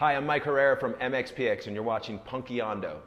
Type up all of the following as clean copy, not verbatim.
Hi, I'm Mike Herrera from MxPx, and you're watching Punkeando.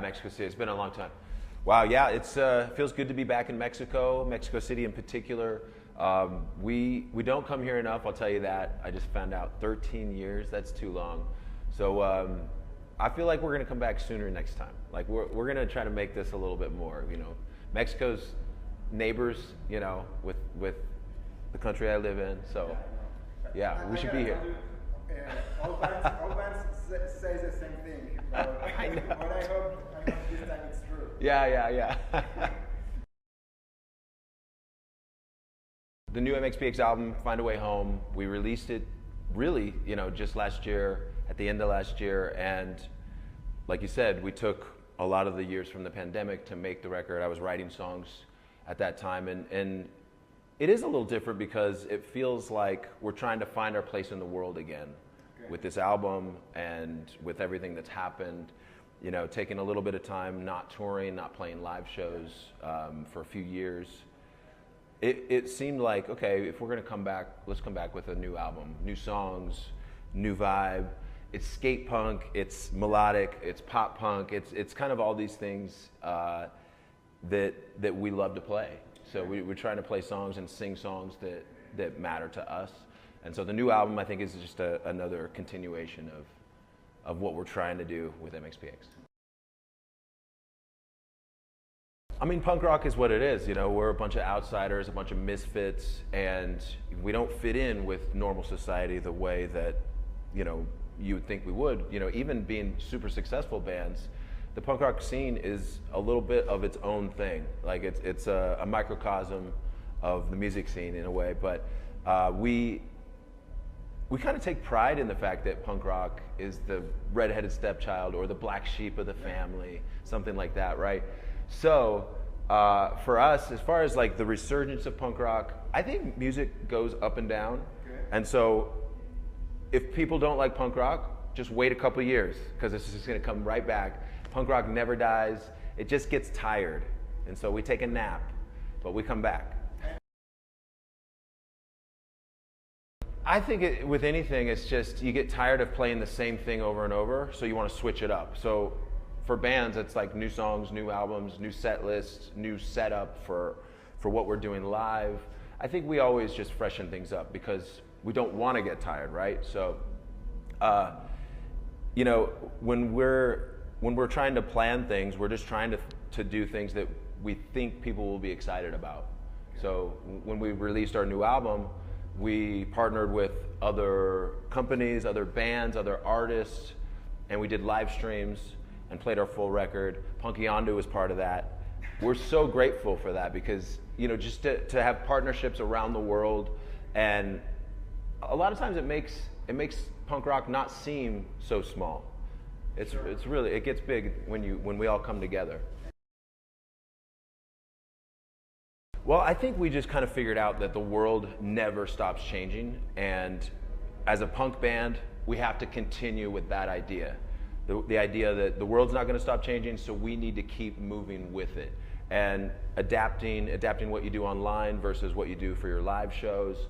Mexico City. It's been a long time. Wow, yeah, it's feels good to be back in Mexico, Mexico City in particular. We don't come here enough, I'll tell you that. I just found out 13 years, that's too long. So I feel like we're gonna come back sooner next time. Like we're gonna try to make this a little bit more, you know. Mexico's neighbors, you know, with the country I live in, so yeah, we should be here. All bands say the same thing, but I know. But I hope this time it's true. Yeah. The new MxPx album, Find a Way Home, we released it really, you know, just last year, at the end of last year, and like you said, we took a lot of the years from the pandemic to make the record. I was writing songs at that time, and it is a little different because it feels like we're trying to find our place in the world again with this album and with everything that's happened. You know, taking a little bit of time, not touring, not playing live shows for a few years. It seemed like, okay, if we're gonna come back, let's come back with a new album, new songs, new vibe. It's skate punk, it's melodic, it's pop punk, it's kind of all these things that we love to play. So we're trying to play songs and sing songs that matter to us. And so the new album, I think, is just another continuation of what we're trying to do with MxPx. I mean, punk rock is what it is. You know, we're a bunch of outsiders, a bunch of misfits, and we don't fit in with normal society the way that, you know, you would think we would. You know, even being super successful bands, the punk rock scene is a little bit of its own thing. Like it's a microcosm of the music scene in a way, but we kind of take pride in the fact that punk rock is the redheaded stepchild or the black sheep of the family, something like that, right? So for us, as far as like the resurgence of punk rock, I think music goes up and down. And so if people don't like punk rock, just wait a couple years because it's just gonna come right back. Punk rock never dies, it just gets tired. And so we take a nap, but we come back. I think with anything, it's just you get tired of playing the same thing over and over, so you want to switch it up. So for bands, it's like new songs, new albums, new set lists, new setup for what we're doing live. I think we always just freshen things up because we don't want to get tired, right? So, you know, when we're trying to plan things, we're just trying to do things that we think people will be excited about. So when we released our new album, we partnered with other companies, other bands, other artists, and we did live streams and played our full record. Punkeando was part of that. We're so grateful for that because, you know, just to have partnerships around the world, and a lot of times it makes punk rock not seem so small. It's really, it gets big when we all come together. Well, I think we just kind of figured out that the world never stops changing, and as a punk band, we have to continue with that idea. The idea that the world's not going to stop changing, so we need to keep moving with it. And adapting what you do online versus what you do for your live shows,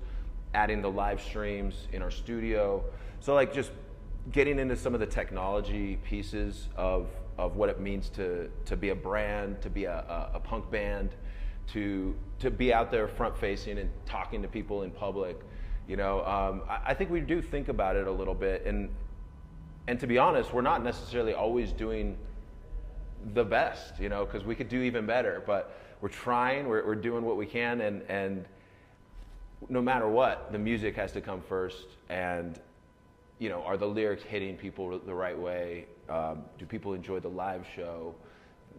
adding the live streams in our studio. So like just getting into some of the technology pieces of what it means to be a brand, to be a punk band, to be out there front facing and talking to people in public. You know, I think we do think about it a little bit, and to be honest, we're not necessarily always doing the best, you know, because we could do even better, but we're trying, we're doing what we can, and no matter what, the music has to come first, and, you know, are the lyrics hitting people the right way? Do people enjoy the live show?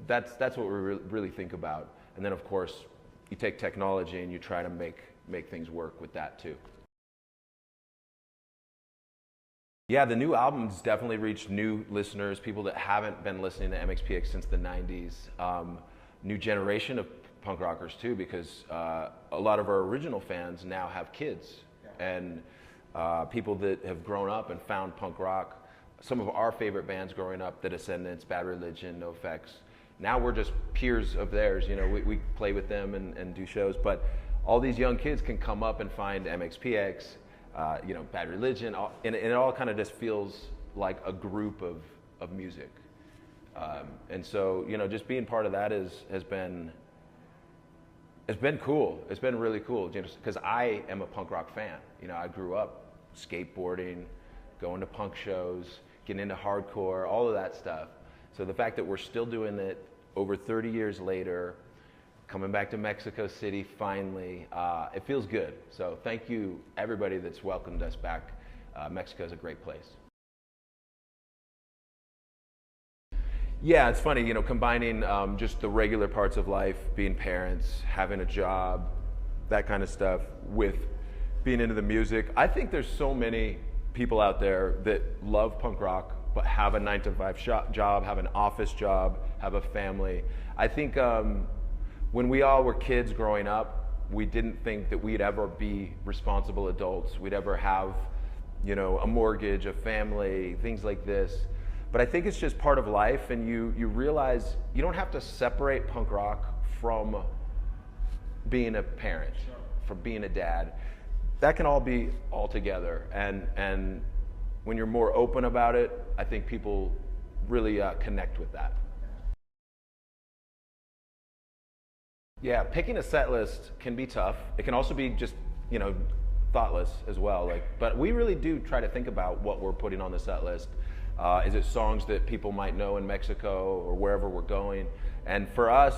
That's what we really think about. And then, of course, you take technology and you try to make things work with that too. Yeah, the new album's definitely reached new listeners, people that haven't been listening to MxPx since the 90s. New generation of punk rockers too, because a lot of our original fans now have kids, and people that have grown up and found punk rock. Some of our favorite bands growing up, The Descendants, Bad Religion, NoFX. Now we're just peers of theirs, you know, we play with them and do shows, but all these young kids can come up and find MxPx, you know, Bad Religion, and it all kind of just feels like a group of music. And so, you know, just being part of that has been cool. It's been really cool, because I am a punk rock fan. You know, I grew up skateboarding, going to punk shows, getting into hardcore, all of that stuff. So the fact that we're still doing it over 30 years later, coming back to Mexico City finally, it feels good. So thank you everybody that's welcomed us back. Mexico's a great place. Yeah, it's funny, you know, combining just the regular parts of life, being parents, having a job, that kind of stuff, with being into the music. I think there's so many people out there that love punk rock, but have a 9-to-5 job, have an office job, have a family. I think when we all were kids growing up, we didn't think that we'd ever be responsible adults. We'd ever have, you know, a mortgage, a family, things like this. But I think it's just part of life, and you realize you don't have to separate punk rock from being a parent, from being a dad. That can all be all together, and when you're more open about it, I think people really connect with that. Yeah, picking a set list can be tough. It can also be just, you know, thoughtless as well. But we really do try to think about what we're putting on the set list. Is it songs that people might know in Mexico or wherever we're going? And for us,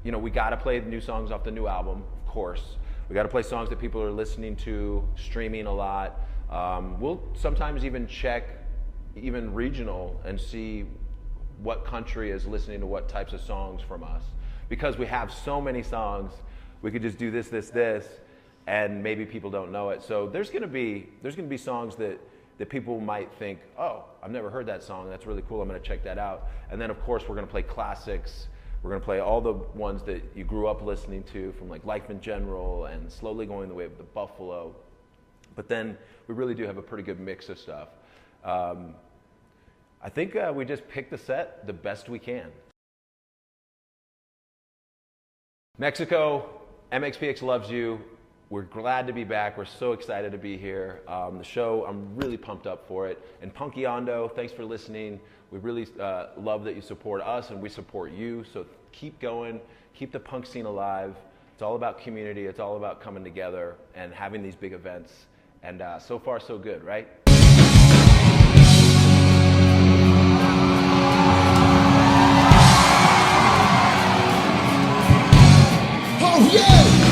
you know, we got to play the new songs off the new album, of course. We got to play songs that people are listening to, streaming a lot. We'll sometimes even check even regional and see what country is listening to what types of songs from us. Because we have so many songs, we could just do this, and maybe people don't know it. So there's gonna be songs that people might think, oh, I've never heard that song, that's really cool, I'm gonna check that out. And then of course we're gonna play classics. We're gonna play all the ones that you grew up listening to, from like Life in General and Slowly Going the Way of the Buffalo. But then we really do have a pretty good mix of stuff. I think we just pick the set the best we can. Mexico, MxPx loves you. We're glad to be back. We're so excited to be here. The show, I'm really pumped up for it. And Punkeando, thanks for listening. We really love that you support us and we support you. So keep going, keep the punk scene alive. It's all about community. It's all about coming together and having these big events. And so far, so good, right? punkeandooficial.